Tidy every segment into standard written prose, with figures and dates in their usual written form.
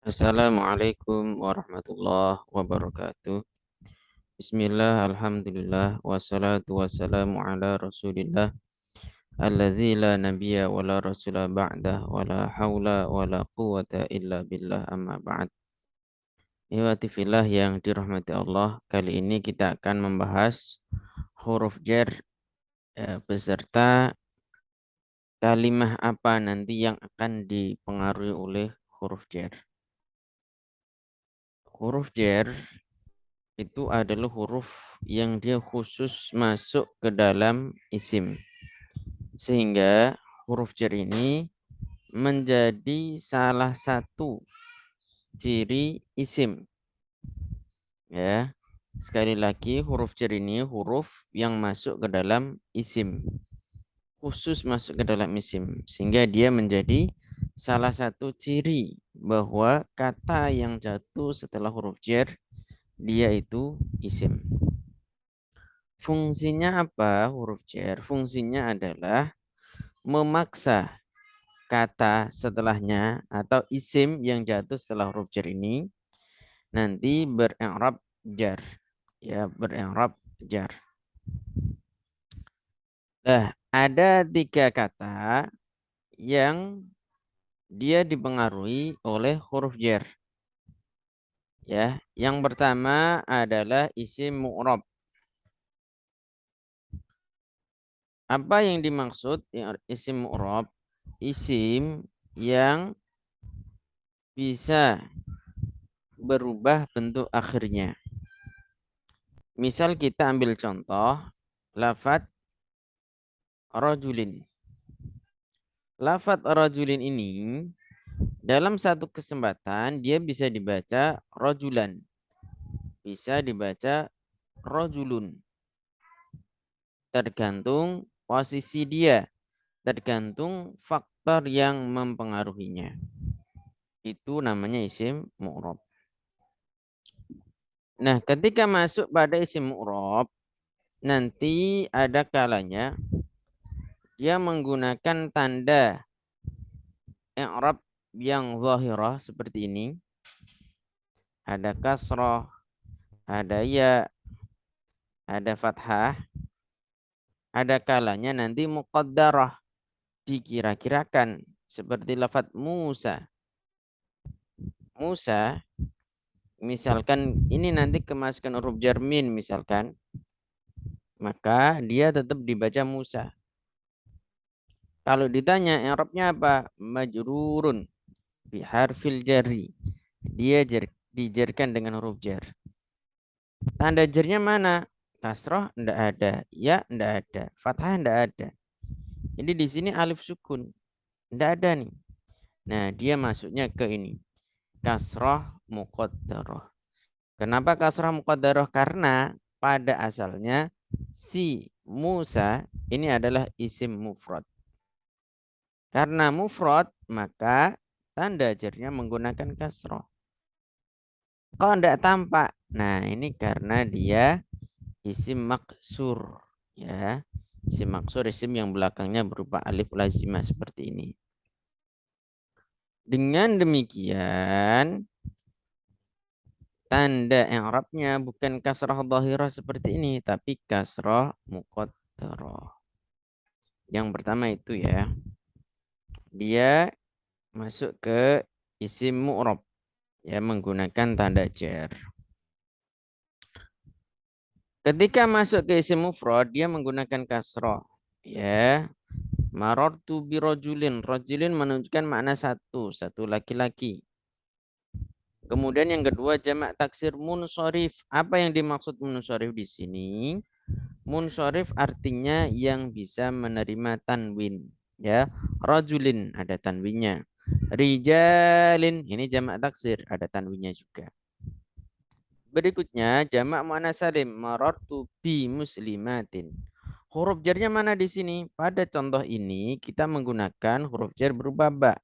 Assalamualaikum warahmatullahi wabarakatuh. Bismillah, alhamdulillah, wassalatu wassalamu ala rasulillah alladzi la nabiyya wa la rasula ba'dah wa la hawla wa la quwata illa billah amma ba'd. Ikhwati fillah yang dirahmati Allah, kali ini kita akan membahas huruf jar beserta kalimah apa nanti yang akan dipengaruhi oleh huruf jar. Huruf jar itu adalah huruf yang dia khusus masuk ke dalam isim. Sehingga huruf jar ini menjadi salah satu ciri isim. Ya. Sekali lagi huruf jar ini huruf yang masuk ke dalam isim. Khusus masuk ke dalam isim. Sehingga dia menjadi salah satu ciri bahwa kata yang jatuh setelah huruf jar dia itu isim. Fungsinya apa huruf jar? Fungsinya adalah memaksa kata setelahnya atau isim yang jatuh setelah huruf jar ini nanti beri'rab jar. Ya, beri'rab jar. Nah, ada tiga kata yang dia dipengaruhi oleh huruf jar. Ya, yang pertama adalah isim mu'rab. Apa yang dimaksud isim mu'rab? Isim yang bisa berubah bentuk akhirnya. Misal kita ambil contoh lafat rajulin. Lafat rajulin ini dalam satu kesempatan dia bisa dibaca rajulan, bisa dibaca rajulun. Tergantung posisi dia, tergantung faktor yang mempengaruhinya. Itu namanya isim mu'rab. Nah, ketika masuk pada isim mu'rab, nanti ada kalanya dia menggunakan tanda i'rab yang zahirah seperti ini. Ada kasrah, ada ya, ada fathah. Ada kalanya nanti muqaddarah, dikira-kirakan seperti lafaz Musa. Musa, misalkan ini nanti kemasukan huruf jar min misalkan, maka dia tetap dibaca Musa. Kalau ditanya i'rabnya apa? Majrurun biharfil jari. Dia dijarkan dengan huruf jar. Tanda jarnya mana? Kasroh enggak ada, ya enggak ada, fathah enggak ada. Ini di sini alif sukun, enggak ada nih. Nah, dia masuknya ke ini. Kasroh muqaddarah. Kenapa kasroh muqaddarah? Karena pada asalnya si Musa ini adalah isim mufrad. Karena mufrad, maka tanda jarnya menggunakan kasroh. Kok enggak tampak? Nah, ini karena dia isim maksur. Ya, isim maksur, isim yang belakangnya berupa alif lazimah seperti ini. Dengan demikian, tanda i'rabnya bukan kasrah dhahirah seperti ini, tapi kasrah muqaddarah. Yang pertama itu ya, dia masuk ke isim mu'rab, ya menggunakan tanda jar. Ketika masuk ke isim mufrad, dia menggunakan kasrah. Ya, marartu birajulin. Rajulin menunjukkan makna satu, satu laki-laki. Kemudian yang kedua jamak taksir munsharif. Apa yang dimaksud munsharif di sini? Munsharif artinya yang bisa menerima tanwin. Ya, rajulin ada tanwinnya. Rijalin ini jamak taksir ada tanwinnya juga. Berikutnya jamak muannats salim marartu bi muslimatin. Huruf jarnya mana di sini? Pada contoh ini kita menggunakan huruf jar berupa ba.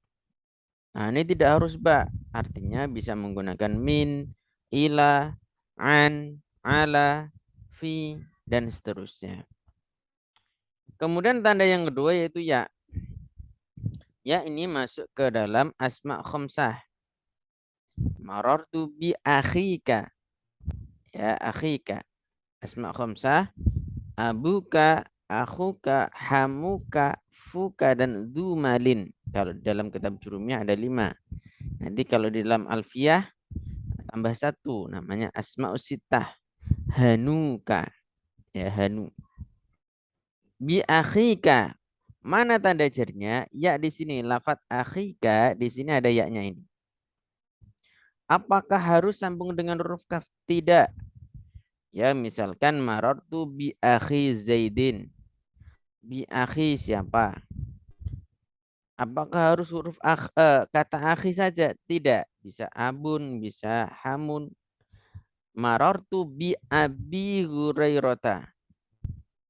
Nah, ini tidak harus ba, artinya bisa menggunakan min, ila, an, ala, fi dan seterusnya. Kemudian tanda yang kedua yaitu ya. Ya ini masuk ke dalam asma khamsah. Marartu bi akhika. Ya, akhika. Asma khamsah. Abuka, akhuka, hamuka, fuka, dan dzumalin. Kalau dalam kitab jurumnya ada 5. Nanti kalau di dalam alfiyah tambah 1. Namanya asma'us sittah. Hanuka. Ya, hanu. Bi akhika. Mana tanda jarnya? Ya di sini. Lafat akhika. Di sini ada yaknya ini. Apakah harus sambung dengan huruf kaf? Tidak. Ya, misalkan marartu bi akhi Zaidin. Bi akhi siapa? Apakah harus huruf kata akhi saja? Tidak. Bisa abun, bisa hamun. Marartu bi abi Hurairata.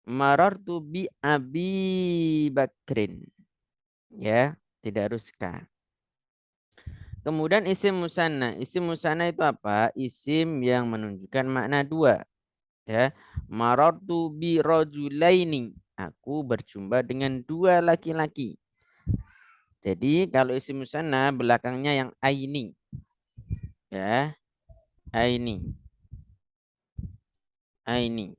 Marartu bi abi Bakrin. Ya, tidak harus ka. Kemudian isim musanna. Isim musanna itu apa? Isim yang menunjukkan makna 2. Ya, marartu bi rajulaini. Aku berjumpa dengan 2 laki-laki. Jadi kalau isim musanna belakangnya yang aini. Ya, aini. Aini.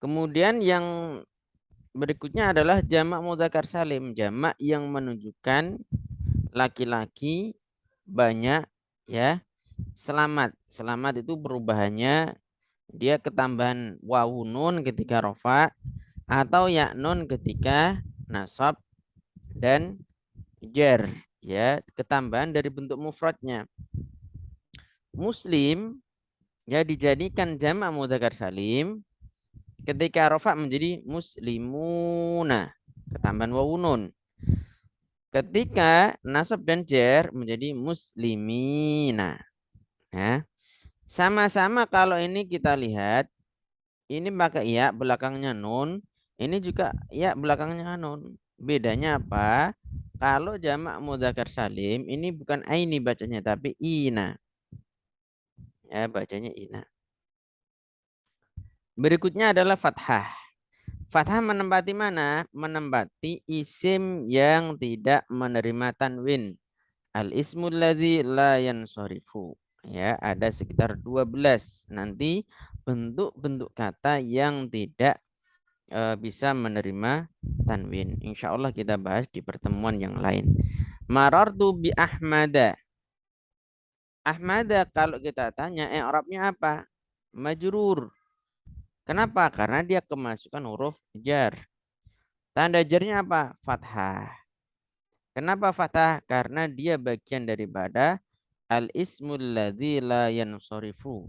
Kemudian yang berikutnya adalah jamak mudzakkar salim, jamak yang menunjukkan laki-laki banyak, ya. Selamat. Selamat itu perubahannya dia ketambahan wawu nun ketika rofa atau ya nun ketika nasab dan jar, ya, ketambahan dari bentuk mufradnya. Muslim ya dijadikan jamak mudzakkar salim ketika rofa menjadi muslimuna, ketambahan wawu nun. Ketika nasab dan jar menjadi muslimina. Ya. Sama-sama kalau ini kita lihat, ini pakai ya belakangnya nun, ini juga ya belakangnya nun. Bedanya apa? Kalau jamak mudzakkar salim ini bukan aini bacanya tapi ina. Ya, bacanya ina. Berikutnya adalah fathah. Fathah menempati mana? Menempati isim yang tidak menerima tanwin. Al ismul ladzi la yansarifu. Ya, ada sekitar 12 nanti bentuk-bentuk kata yang tidak bisa menerima tanwin. Insya Allah kita bahas di pertemuan yang lain. Marartu bi Ahmada. Ahmada kalau kita tanya i'rabnya apa? Majrur. Kenapa? Karena dia kemasukan huruf jar. Tanda jarnya apa? Fathah. Kenapa fathah? Karena dia bagian daripada al-ismul ladzi la yansarifu.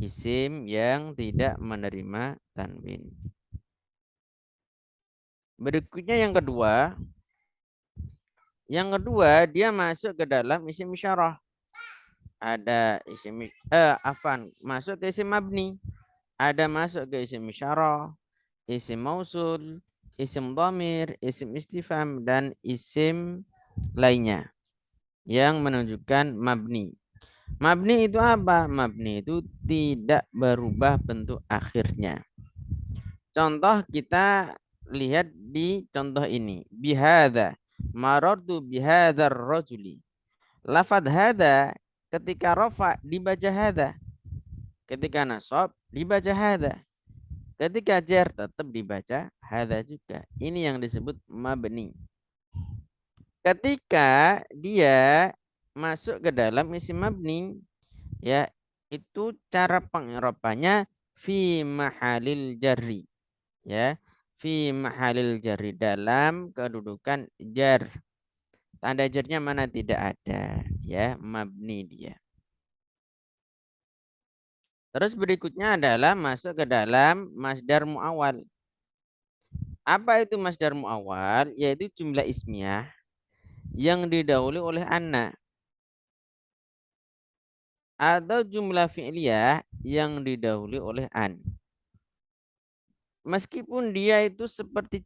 Isim yang tidak menerima tanwin. Berikutnya yang kedua. Yang kedua, dia masuk ke dalam isim isyarah. Ada isim masuk ke isim mabni. Ada masuk ke isim isyarah, isim mausul, isim dhamir, isim istifham, dan isim lainnya yang menunjukkan mabni. Mabni itu apa? Mabni itu tidak berubah bentuk akhirnya. Contoh kita lihat di contoh ini. Bihadza. Marartu bihadzar rajuli. Lafadz hada ketika rofa dibaca hada. Ketika nasab dibaca hada. Ketika jar tetap dibaca hada juga. Ini yang disebut mabni. Ketika dia masuk ke dalam isim mabni, ya, itu cara pengirapannya fi mahalil jarri, ya, fi mahalil jarri, dalam kedudukan jar. Tanda jarnya mana? Tidak ada, ya, mabni dia. Terus berikutnya adalah masuk ke dalam masdar muawwal. Apa itu masdar muawwal? Yaitu jumlah ismiyah yang didahului oleh anna atau jumlah fi'liyah yang didahului oleh an. Meskipun dia itu seperti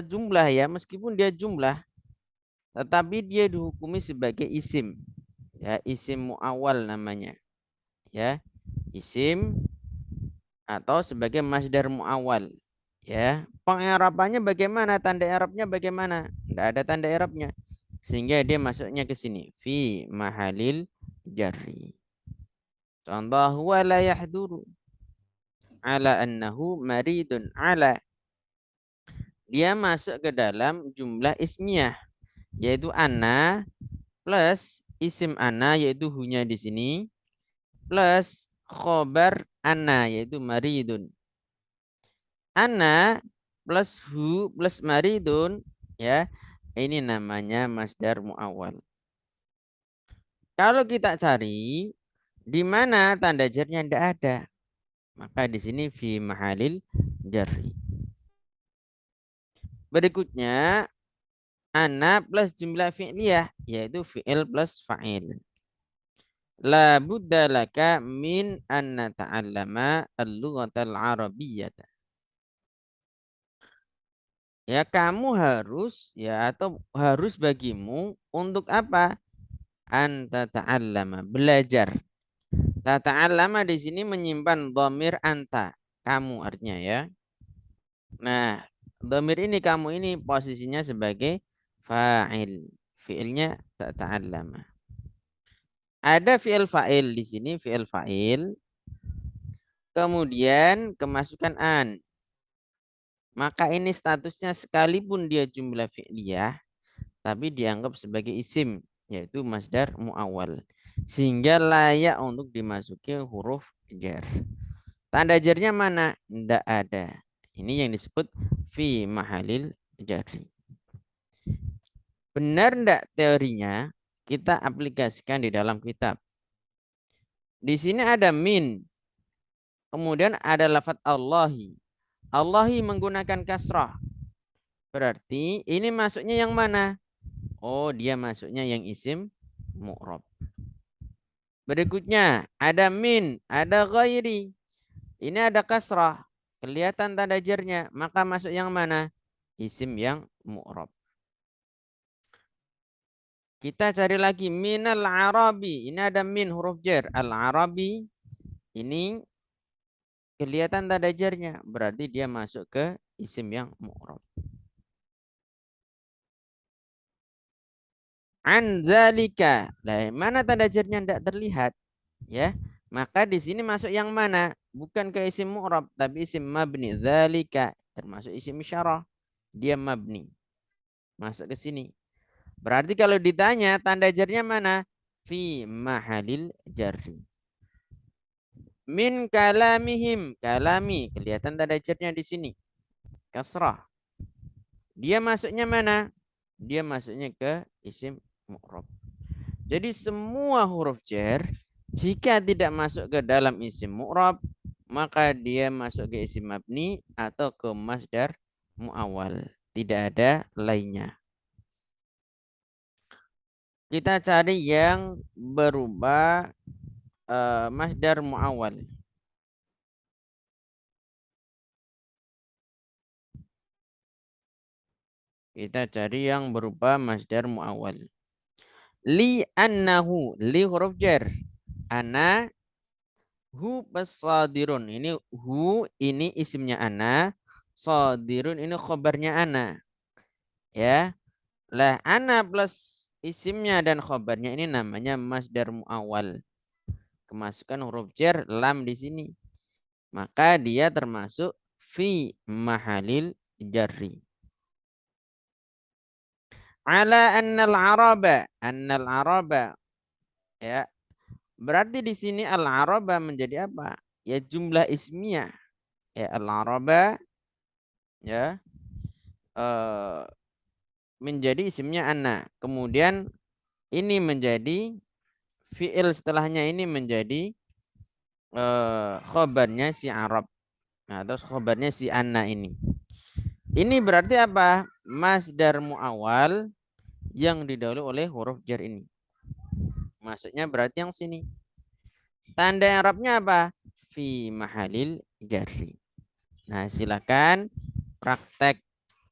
jumlah, ya, meskipun dia jumlah, tetapi dia dihukumi sebagai isim, ya, isim muawwal namanya, ya, isim atau sebagai masdar muawwal, ya. Pengirapannya bagaimana? Tanda i'rabnya bagaimana? Tidak ada tanda i'rabnya. Sehingga dia masuknya ke sini. Fi mahalil jarri. Contoh huwa la yahduru ala annahu maridun ala. Dia masuk ke dalam jumlah ismiyah yaitu ana plus isim ana yaitu hunya di sini plus khobar ana yaitu maridun. Ana plus hu plus maridun ya. Ini namanya masdar muawwal. Kalau kita cari di mana tanda jarnya tidak ada, maka di sini fi mahalil jarri. Berikutnya ana plus jumlah fi'liyah yaitu fi'il plus fa'il. La budda laka min an nata'allama al-lughatal arabiyyah. Ya kamu harus ya atau harus bagimu untuk apa? Anta ta'allama, belajar. Ta'allama di sini menyimpan dhamir anta, kamu artinya ya. Nah, dhamir ini kamu ini posisinya sebagai fa'il. Fiilnya ta'allama. Ada fiil fa'il di sini, fiil fa'il. Kemudian kemasukan an. Maka ini statusnya sekalipun dia jumlah fi'liyah, tapi dianggap sebagai isim, yaitu masdar muawwal. Sehingga layak untuk dimasuki huruf jar. Tanda jarnya mana? Tidak ada. Ini yang disebut fi mahalil jari. Benar tidak teorinya? Kita aplikasikan di dalam kitab. Di sini ada min. Kemudian ada lafaz Allahi. Allahi menggunakan kasrah. Berarti ini masuknya yang mana? Oh, dia masuknya yang isim mu'rab. Berikutnya ada min, ada ghairi. Ini ada kasrah. Kelihatan tanda jarnya. Maka masuk yang mana? Isim yang mu'rab. Kita cari lagi minal arabi. Ini ada min huruf jar. Al-arabi. Ini kelihatan tanda jarnya. Berarti dia masuk ke isim yang mu'rab. An zalika. Lah, mana tanda jarnya tidak terlihat? Ya. Maka di sini masuk yang mana? Bukan ke isim mu'rab, tapi isim mabni. Zalika termasuk isim isyarah. Dia mabni. Masuk ke sini. Berarti kalau ditanya tanda jarnya mana? Fi mahalil jarri. Min kalamihim. Kalami. Kelihatan tanda jarnya di sini. Kasrah. Dia masuknya mana? Dia masuknya ke isim mu'rab. Jadi semua huruf jar jika tidak masuk ke dalam isim mu'rab, maka dia masuk ke isim mabni atau ke masdar muawwal. Tidak ada lainnya. Kita cari yang berubah masdar muawwal. Kita cari yang berupa masdar muawwal. Li annahu, li huruf jar. Ana hu basadirun. Ini hu ini isimnya ana, sadirun ini khobarnya ana. Ya. Lah ana plus isimnya dan khobarnya ini namanya masdar muawwal. Kemasukan huruf jar lam di sini. Maka dia termasuk fi mahalil jarri. Ala annal araba ya. Berarti di sini al araba menjadi apa? Ya jumlah ismiyah. Ya al araba ya menjadi isimnya anna. Kemudian ini menjadi fiil setelahnya ini menjadi khobarnya si Arab. Nah, terus khobarnya si anna ini. Ini berarti apa? Masdar muawwal yang didahului oleh huruf jar ini. Maksudnya berarti yang sini. Tanda Arabnya apa? Fi mahalil jarri. Nah, silakan praktek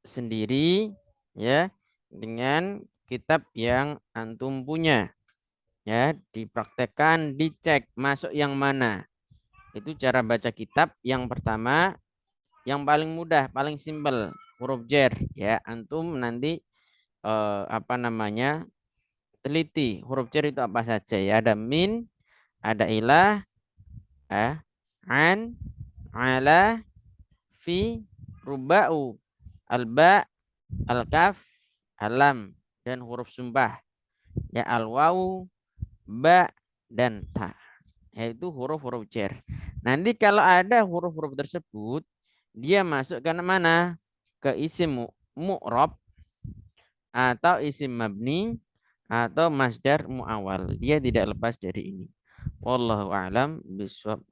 sendiri ya dengan kitab yang antum punya. Ya, dipraktekkan, dicek masuk yang mana. Itu cara baca kitab yang pertama, yang paling mudah, paling simpel, huruf jar ya. Antum nanti apa namanya, teliti huruf jar itu apa saja ya. Ada min, ada ilah, an, ala, fi, ruba'u, alba, al-kaf, alam, dan huruf sumpah ya, al-wawu, ba, dan ta. Yaitu huruf-huruf jar. Nanti kalau ada huruf-huruf tersebut, dia masuk ke mana? Ke isim mu'rob atau isim mabni atau masdar muawal. Dia tidak lepas dari ini. Wallahu a'lam bishawab.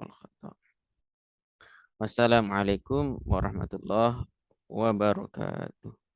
Wassalamualaikum warahmatullahi wabarakatuh.